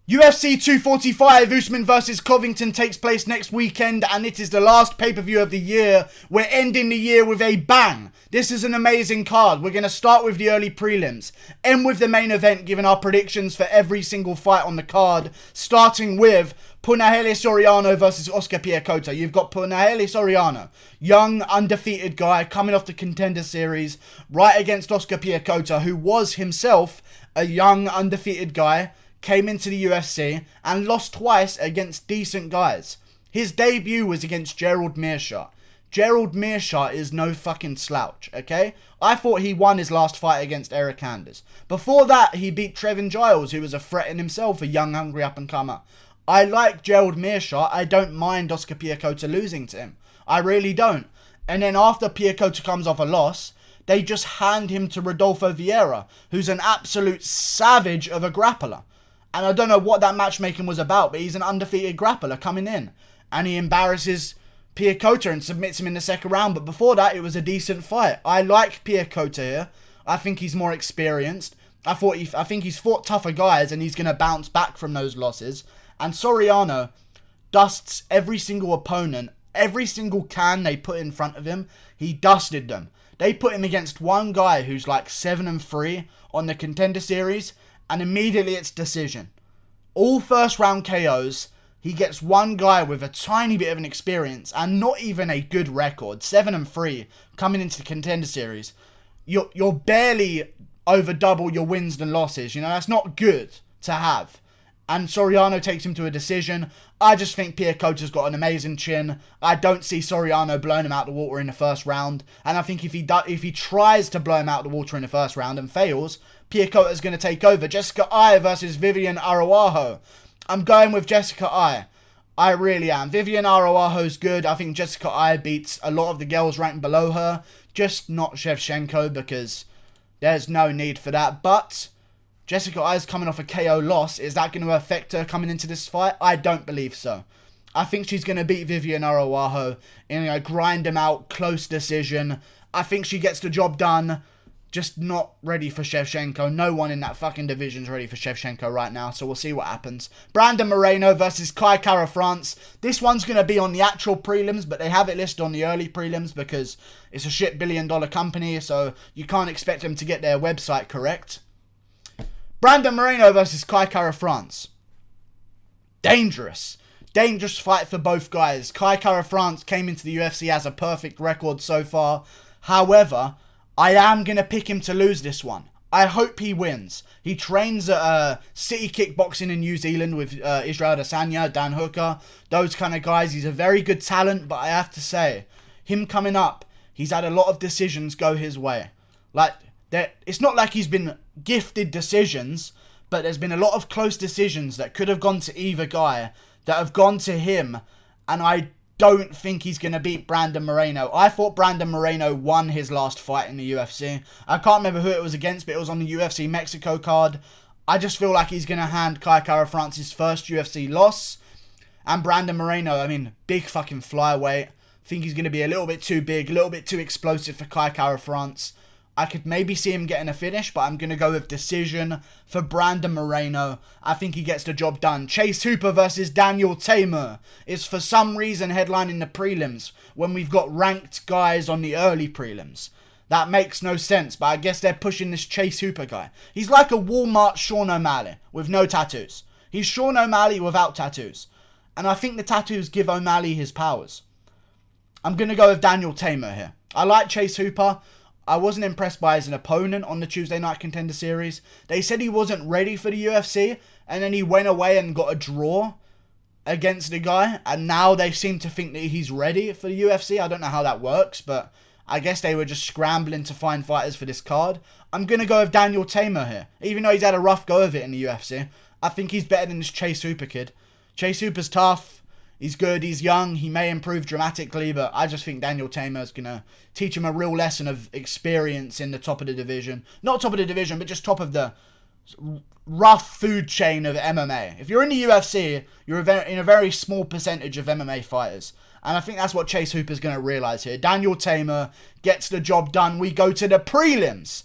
UFC 245, Usman versus Covington takes place next weekend, and it is the last pay-per-view of the year. We're ending the year with a bang. This is an amazing card. We're going to start with the early prelims, end with the main event, giving our predictions for every single fight on the card, starting with Punahele Soriano versus Oscar Piechota. You've got Punahele Soriano, young, undefeated guy, coming off the Contender Series, right against Oscar Piechota, who was himself a young, undefeated guy, came into the UFC and lost twice against decent guys. His debut was against Gerald Meerschaert. Gerald Meerschaert is no fucking slouch, okay? I thought he won his last fight against Eric Anders. Before that, he beat Trevin Giles, who was a threat in himself, a young, hungry up-and-comer. I like Gerald Meerschaert. I don't mind Oscar Piechota losing to him. I really don't. And then after Piechota comes off a loss, they just hand him to Rodolfo Vieira, who's an absolute savage of a grappler. And I don't know what that matchmaking was about, but he's an undefeated grappler coming in. And he embarrasses Piechota and submits him in the second round. But before that, it was a decent fight. I like Piechota here. I think he's more experienced. I think he's fought tougher guys, and he's going to bounce back from those losses. And Soriano dusts every single opponent. Every single can they put in front of him, he dusted them. They put him against one guy who's like 7-3 on the Contender Series, and immediately it's decision. All first round KOs. He gets one guy with a tiny bit of an experience and not even a good record. 7-3 coming into the Contender Series. You're barely over double your wins and losses. You know, that's not good to have. And Soriano takes him to a decision. I just think Piachota's got an amazing chin. I don't see Soriano blowing him out the water in the first round. And I think if he tries to blow him out the water in the first round and fails, Piachota's going to take over. Jessica Eye versus Vivian Araujo. I'm going with Jessica Eye. I really am. Vivian Araujo's good. I think Jessica Eye beats a lot of the girls ranked below her. Just not Shevchenko, because there's no need for that. But Jessica Eye's coming off a KO loss. Is that going to affect her coming into this fight? I don't believe so. I think she's going to beat Vivian Araujo in a grind him out, close decision. I think she gets the job done. Just not ready for Shevchenko. No one in that fucking division's ready for Shevchenko right now, so we'll see what happens. Brandon Moreno versus Kai Kara France. This one's going to be on the actual prelims, but they have it listed on the early prelims because it's a shit billion-dollar company, so you can't expect them to get their website correct. Brandon Moreno versus Kai Kara France. Dangerous. Dangerous fight for both guys. Kai Kara France came into the UFC as a perfect record so far. However, I am going to pick him to lose this one. I hope he wins. He trains at City Kickboxing in New Zealand with Israel Adesanya, Dan Hooker, those kind of guys. He's a very good talent, but I have to say, him coming up, he's had a lot of decisions go his way. It's not like he's been gifted decisions, but there's been a lot of close decisions that could have gone to either guy that have gone to him, and I don't think he's going to beat Brandon Moreno. I thought Brandon Moreno won his last fight in the UFC. I can't remember who it was against, but it was on the UFC Mexico card. I just feel like he's going to hand Kai Kara France's first UFC loss. And Brandon Moreno, I mean, big fucking flyweight. I think he's going to be a little bit too big, a little bit too explosive for Kai Kara France. I could maybe see him getting a finish, but I'm going to go with decision for Brandon Moreno. I think he gets the job done. Chase Hooper versus Daniel Teymur is for some reason headlining the prelims when we've got ranked guys on the early prelims. That makes no sense, but I guess they're pushing this Chase Hooper guy. He's like a Walmart Sean O'Malley with no tattoos. He's Sean O'Malley without tattoos. And I think the tattoos give O'Malley his powers. I'm going to go with Daniel Teymur here. I like Chase Hooper. I wasn't impressed by as an opponent on the Tuesday Night Contender Series. They said he wasn't ready for the UFC, and then he went away and got a draw against the guy, and now they seem to think that he's ready for the UFC. I don't know how that works, but I guess they were just scrambling to find fighters for this card. I'm going to go with Daniel Teymur here. Even though he's had a rough go of it in the UFC, I think he's better than this Chase Hooper kid. Chase Hooper's tough. He's good, he's young, he may improve dramatically, but I just think Daniel Teymur is going to teach him a real lesson of experience in the top of the division. Not top of the division, but just top of the rough food chain of MMA. If you're in the UFC, you're in a very small percentage of MMA fighters. And I think that's what Chase Hooper's going to realise here. Daniel Teymur gets the job done. We go to the prelims.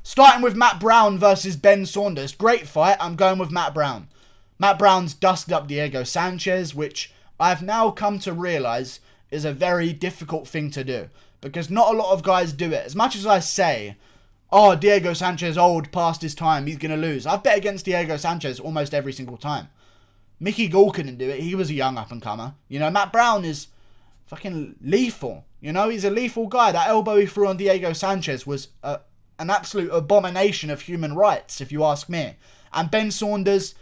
Starting with Matt Brown versus Ben Saunders. Great fight. I'm going with Matt Brown. Matt Brown's dusted up Diego Sanchez, which I've now come to realise is a very difficult thing to do. Because not a lot of guys do it. As much as I say, oh, Diego Sanchez old, past his time, he's going to lose. I've bet against Diego Sanchez almost every single time. Mickey Gall couldn't do it. He was a young up-and-comer. You know, Matt Brown is fucking lethal. You know, he's a lethal guy. That elbow he threw on Diego Sanchez was an absolute abomination of human rights, if you ask me. And Ben Saunders,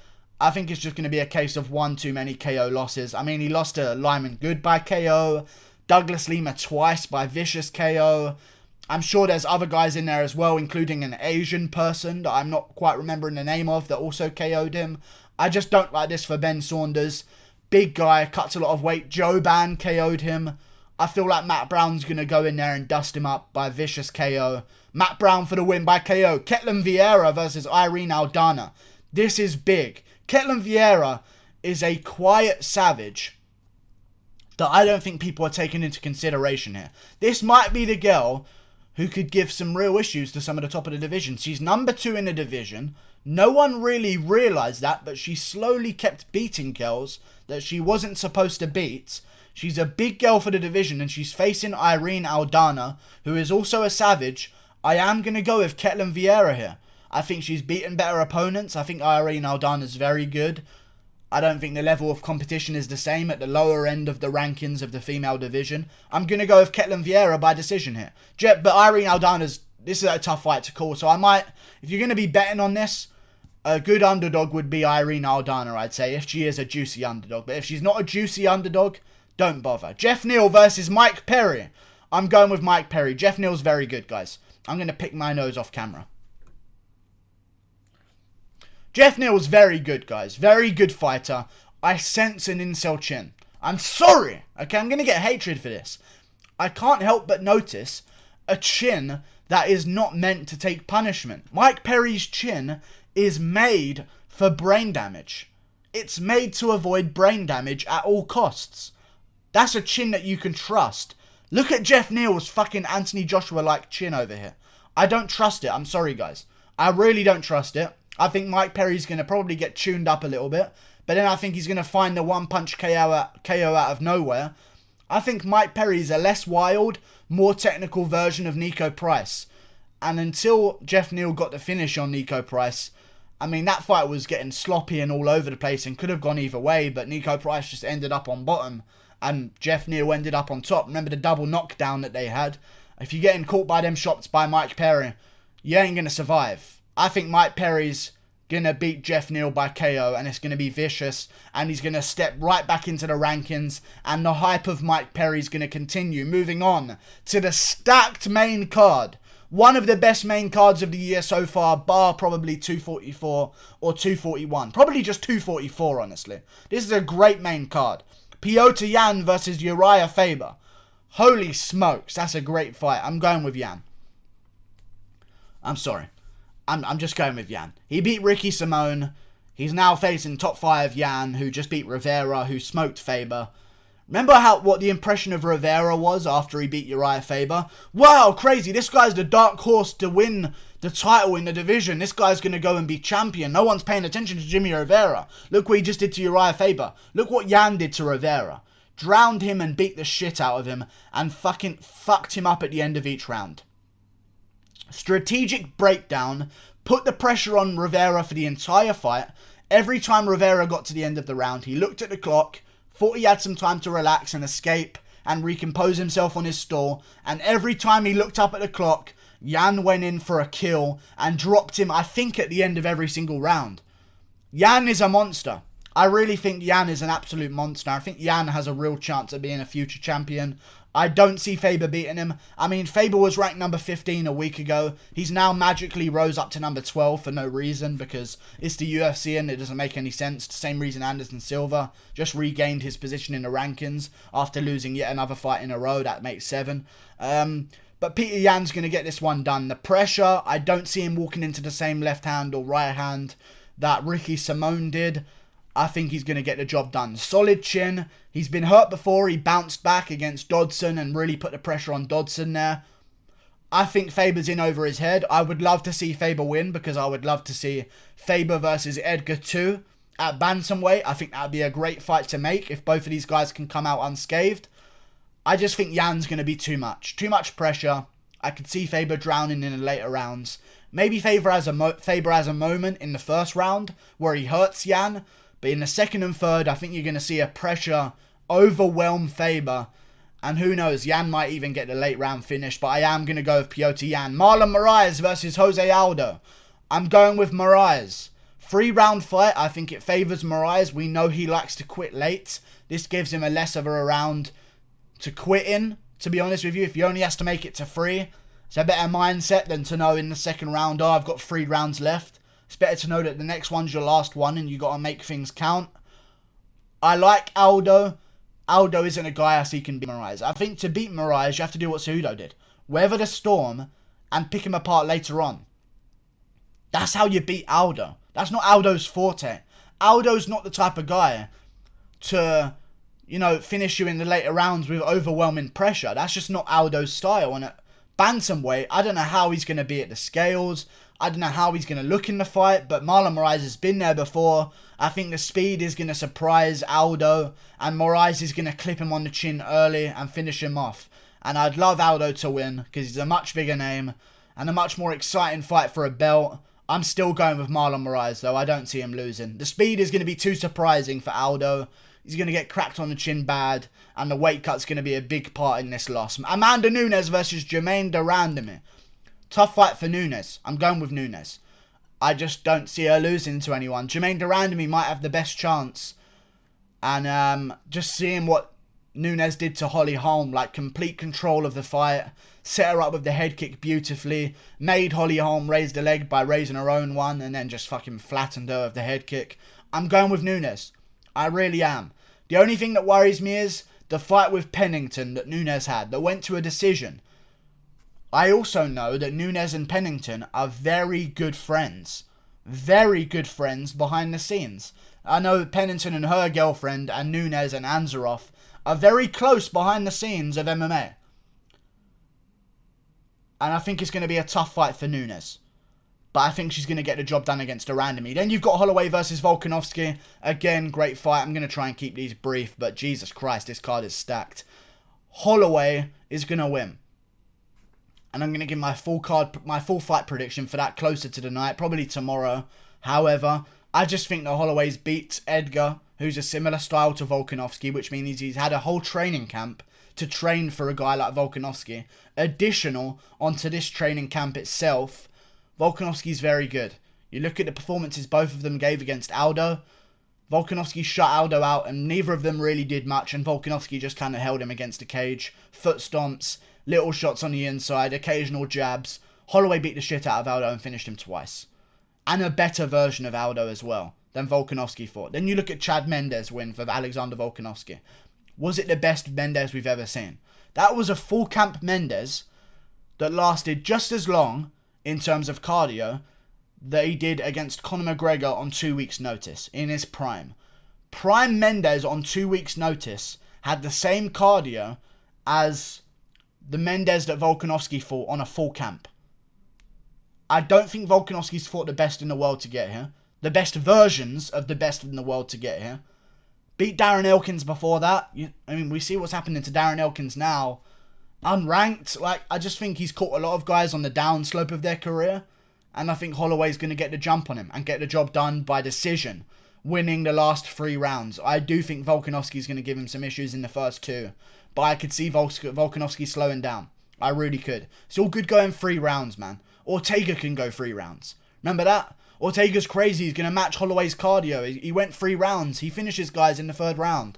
I think it's just going to be a case of one too many KO losses. I mean, he lost to Lyman Good by KO. Douglas Lima twice by vicious KO. I'm sure there's other guys in there as well, including an Asian person that I'm not quite remembering the name of that also KO'd him. I just don't like this for Ben Saunders. Big guy, cuts a lot of weight. Joe Ban KO'd him. I feel like Matt Brown's going to go in there and dust him up by vicious KO. Matt Brown for the win by KO. Ketlen Vieira versus Irene Aldana. This is big. Ketlen Vieira is a quiet savage that I don't think people are taking into consideration here. This might be the girl who could give some real issues to some of the top of the division. She's number 2 in the division. No one really realised that, but she slowly kept beating girls that she wasn't supposed to beat. She's a big girl for the division, and she's facing Irene Aldana, who is also a savage. I am going to go with Ketlen Vieira here. I think she's beaten better opponents. I think Irene Aldana's very good. I don't think the level of competition is the same at the lower end of the rankings of the female division. I'm going to go with Ketlen Vieira by decision here. But Irene Aldana's, this is a tough fight to call. So I might, if you're going to be betting on this, a good underdog would be Irene Aldana, I'd say, if she is a juicy underdog. But if she's not a juicy underdog, don't bother. Jeff Neal versus Mike Perry. I'm going with Mike Perry. Jeff Neal's very good, guys. I'm going to pick my nose off camera. Jeff Neal's very good, guys. Very good fighter. I sense an incel chin. I'm sorry. Okay, I'm going to get hatred for this. I can't help but notice a chin that is not meant to take punishment. Mike Perry's chin is made for brain damage. It's made to avoid brain damage at all costs. That's a chin that you can trust. Look at Jeff Neal's fucking Anthony Joshua-like chin over here. I don't trust it. I'm sorry, guys. I really don't trust it. I think Mike Perry's going to probably get tuned up a little bit. But then I think he's going to find the one-punch KO out of nowhere. I think Mike Perry's a less wild, more technical version of Nico Price. And until Jeff Neal got the finish on Nico Price, I mean, that fight was getting sloppy and all over the place and could have gone either way. But Nico Price just ended up on bottom. And Jeff Neal ended up on top. Remember the double knockdown that they had? If you're getting caught by them shots by Mike Perry, you ain't going to survive. I think Mike Perry's going to beat Jeff Neal by KO, and it's going to be vicious, and he's going to step right back into the rankings, and the hype of Mike Perry's going to continue. Moving on to the stacked main card. One of the best main cards of the year so far, bar probably 244 or 241. Probably just 244, honestly. This is a great main card. Piotr Yan versus Uriah Faber. Holy smokes, that's a great fight. I'm going with Yan. I'm sorry. I'm just going with Yan. He beat Ricky Simone. He's now facing top 5 Yan, who just beat Rivera, who smoked Faber. Remember what the impression of Rivera was after he beat Uriah Faber? Wow, crazy. This guy's the dark horse to win the title in the division. This guy's going to go and be champion. No one's paying attention to Jimmy Rivera. Look what he just did to Uriah Faber. Look what Yan did to Rivera. Drowned him and beat the shit out of him and fucking fucked him up at the end of each round. Strategic breakdown, put the pressure on Rivera for the entire fight. Every time Rivera got to the end of the round, he looked at the clock, thought he had some time to relax and escape and recompose himself on his stall, and every time he looked up at the clock, Yan went in for a kill and dropped him, I think, at the end of every single round. Yan is a monster. I really think Yan is an absolute monster. I think Yan has a real chance of being a future champion. I don't see Faber beating him. I mean, Faber was ranked number 15 a week ago. He's now magically rose up to number 12 for no reason, because it's the UFC and it doesn't make any sense. The same reason Anderson Silva just regained his position in the rankings after losing yet another fight in a row. That makes 7. But Peter Yan's going to get this one done. The pressure, I don't see him walking into the same left hand or right hand that Ricky Simone did. I think he's going to get the job done. Solid chin. He's been hurt before. He bounced back against Dodson and really put the pressure on Dodson there. I think Faber's in over his head. I would love to see Faber win because I would love to see Faber versus Edgar too. At bantamweight, I think that would be a great fight to make if both of these guys can come out unscathed. I just think Jan's going to be too much. Too much pressure. I could see Faber drowning in the later rounds. Maybe Faber has a moment in the first round where he hurts Jan. But in the second and third, I think you're going to see a pressure overwhelm Faber. And who knows, Jan might even get the late round finish. But I am going to go with Petr Yan. Marlon Moraes versus Jose Aldo. I'm going with Moraes. 3-round fight, I think it favours Moraes. We know he likes to quit late. This gives him a less of a round to quit in, to be honest with you. If he only has to make it to 3, it's a better mindset than to know in the second round, oh, I've got 3 rounds left. It's better to know that the next one's your last one and you got to make things count. I like Aldo. Aldo isn't a guy I see can beat Moraes. I think to beat Moraes, you have to do what Cejudo did. Weather the storm and pick him apart later on. That's how you beat Aldo. That's not Aldo's forte. Aldo's not the type of guy to, finish you in the later rounds with overwhelming pressure. That's just not Aldo's style. And at bantamweight, I don't know how he's going to be at the scales. I don't know how he's going to look in the fight. But Marlon Moraes has been there before. I think the speed is going to surprise Aldo. And Moraes is going to clip him on the chin early and finish him off. And I'd love Aldo to win because he's a much bigger name and a much more exciting fight for a belt. I'm still going with Marlon Moraes, though. I don't see him losing. The speed is going to be too surprising for Aldo. He's going to get cracked on the chin bad. And the weight cut's going to be a big part in this loss. Amanda Nunes versus Germaine de Randamie. Tough fight for Nunes. I'm going with Nunes. I just don't see her losing to anyone. Germaine de Randamie might have the best chance. And just seeing what Nunes did to Holly Holm, like complete control of the fight. Set her up with the head kick beautifully. Made Holly Holm raise the leg by raising her own one. And then just fucking flattened her with the head kick. I'm going with Nunes. I really am. The only thing that worries me is the fight with Pennington that Nunes had. That went to a decision. I also know that Nunes and Pennington are very good friends. Very good friends behind the scenes. I know Pennington and her girlfriend and Nunes and Ansaroff are very close behind the scenes of MMA. And I think it's going to be a tough fight for Nunes. But I think she's going to get the job done against de Randamie. Then you've got Holloway versus Volkanovski. Again, great fight. I'm going to try and keep these brief. But Jesus Christ, this card is stacked. Holloway is going to win. And I'm going to give my full fight prediction for that closer to the night. Probably tomorrow. However, I just think that Holloway's beats Edgar, who's a similar style to Volkanovski. Which means he's had a whole training camp to train for a guy like Volkanovski. Additional onto this training camp itself, Volkanovski's very good. You look at the performances both of them gave against Aldo. Volkanovski shut Aldo out and neither of them really did much. And Volkanovski just kind of held him against the cage. Foot stomps, little shots on the inside, occasional jabs. Holloway beat the shit out of Aldo and finished him twice. And a better version of Aldo as well than Volkanovski fought. Then you look at Chad Mendes' win for Alexander Volkanovski. Was it the best Mendes we've ever seen? That was a full camp Mendes that lasted just as long in terms of cardio that he did against Conor McGregor on 2 weeks' notice in his prime. Prime Mendes on 2 weeks' notice had the same cardio as the Mendes that Volkanovski fought on a full camp. I don't think Volkanovski's fought the best in the world to get here. The best versions of the best in the world to get here. Beat Darren Elkins before that. We see what's happening to Darren Elkins now. Unranked. I just think he's caught a lot of guys on the downslope of their career. And I think Holloway's going to get the jump on him and get the job done by decision. Winning the last 3 rounds. I do think Volkanovski's going to give him some issues in the first 2. But I could see Volkanovski slowing down. I really could. It's all good going 3 rounds, man. Ortega can go 3 rounds. Remember that? Ortega's crazy. He's going to match Holloway's cardio. He went 3 rounds. He finishes guys in the 3rd round.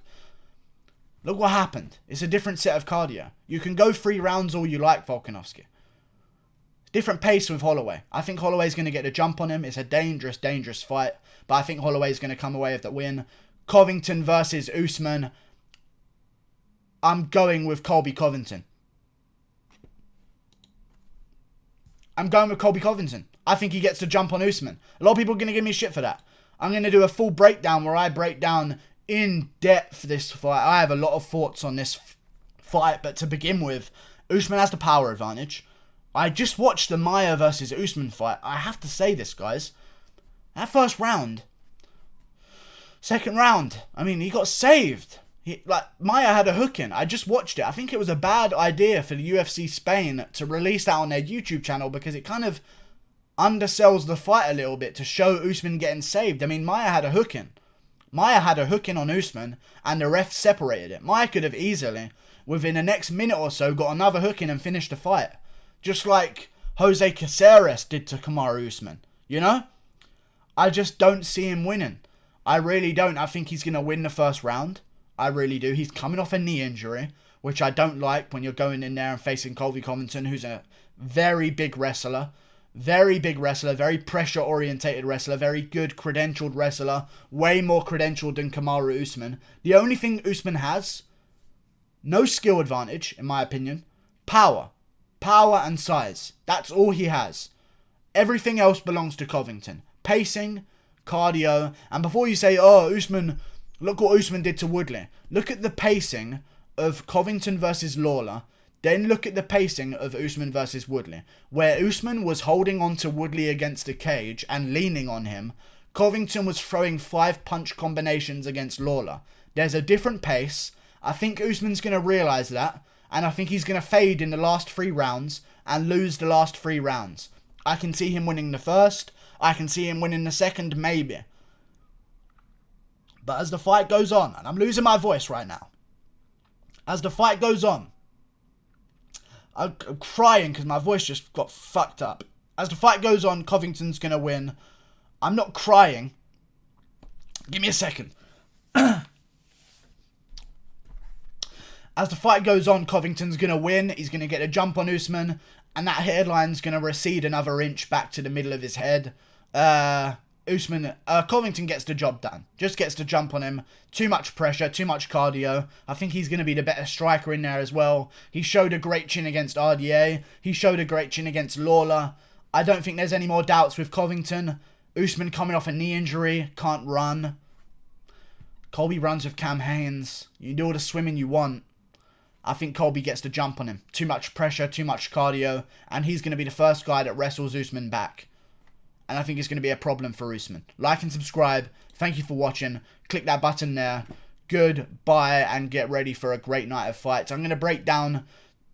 Look what happened. It's a different set of cardio. You can go 3 rounds all you like, Volkanovski. Different pace with Holloway. I think Holloway's going to get a jump on him. It's a dangerous, dangerous fight. But I think Holloway's going to come away with the win. Covington versus Usman. I'm going with Colby Covington. I'm going with Colby Covington. I think he gets to jump on Usman. A lot of people are going to give me shit for that. I'm going to do a full breakdown where I break down in depth this fight. I have a lot of thoughts on this fight, but to begin with, Usman has the power advantage. I just watched the Maia versus Usman fight. I have to say this, guys. That first round, Second round, I mean, he got saved. Maia had a hook in. I just watched it. I think it was a bad idea for the UFC Spain to release that on their YouTube channel because it kind of undersells the fight a little bit to show Usman getting saved. I mean, Maia had a hook in. Maia had a hook in on Usman and the ref separated it. Maia could have easily, within the next minute or so, got another hook in and finished the fight. Just like Jose Caceres did to Kamaru Usman. You know? I just don't see him winning. I really don't. I think he's going to win the first round. I really do. He's coming off a knee injury, which I don't like when you're going in there and facing Colby Covington, who's a very big wrestler. Very big wrestler, very pressure-orientated wrestler, very good credentialed wrestler, way more credentialed than Kamaru Usman. The only thing Usman has, no skill advantage, in my opinion, power. Power and size. That's all he has. Everything else belongs to Covington. Pacing, cardio, and before you say, oh, Usman, look what Usman did to Woodley. Look at the pacing of Covington versus Lawler. Then look at the pacing of Usman versus Woodley. Where Usman was holding on to Woodley against the cage and leaning on him, Covington was throwing 5-punch combinations against Lawler. There's a different pace. I think Usman's going to realise that. And I think he's going to fade in the last 3 rounds and lose the last 3 rounds. I can see him winning the first. I can see him winning the second, maybe. But as the fight goes on, and I'm losing my voice right now. As the fight goes on, I'm crying because my voice just got fucked up. As the fight goes on, Covington's going to win. I'm not crying. Give me a second. As the fight goes on, Covington's going to win. He's going to get a jump on Usman. And that hairline's going to recede another inch back to the middle of his head. Covington gets the job done. Just gets the jump on him. Too much pressure, too much cardio. I think he's going to be the better striker in there as well. He showed a great chin against RDA. He showed a great chin against Lawler. I don't think there's any more doubts with Covington. Usman coming off a knee injury. Can't run. Colby runs with Cam Haines. You can do all the swimming you want. I think Colby gets the jump on him. Too much pressure, too much cardio. And he's going to be the first guy that wrestles Usman back. And I think it's going to be a problem for Usman. Like and subscribe. Thank you for watching. Click that button there. Goodbye and get ready for a great night of fights. I'm going to break down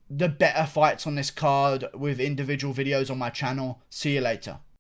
the better fights on this card with individual videos on my channel. See you later.